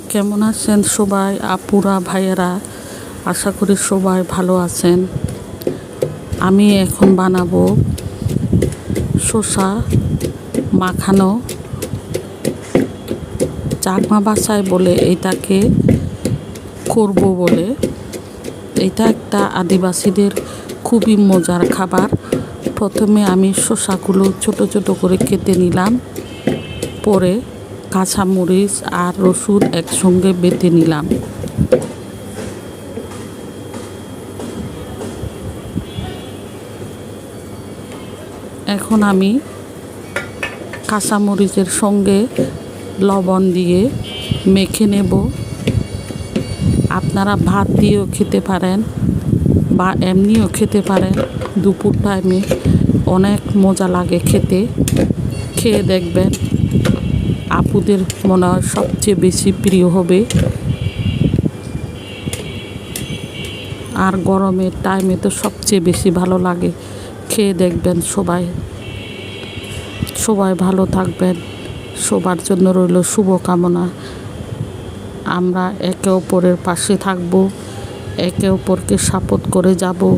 কেমন আছেন সবাই আপুরা ভাইয়েরা? আশা করি সবাই ভালো আছেন। আমি এখন বানাবো শসা মাখানো। চাকমা ভাষায় বলে এটাকে করব বলে। এটা একটা আদিবাসীদের খুবই মজার খাবার। প্রথমে আমি শসাগুলো ছোট ছোট করে কেটে নিলাম, পরে কাঁচামরিচ আর রসুন একসঙ্গে বেটে নিলাম। এখন আমি কাঁচামরিচের সঙ্গে লবণ দিয়ে মেখে নেব। আপনারা ভাত দিয়েও খেতে পারেন বা এমনিও খেতে পারেন। দুপুর টাইমে অনেক মজা লাগে খেতে। খেয়ে দেখবেন, আপুদের মনে হয় সবচেয়ে বেশি প্রিয় হবে। আর গরমের টাইমে তো সবচেয়ে বেশি ভালো লাগে। খেয়ে দেখবেন সবাই। সবাই ভালো থাকবেন। সবার জন্য রইল শুভকামনা। আমরা একে অপরের পাশে থাকব, একে অপরকে সাপোর্ট করে যাব।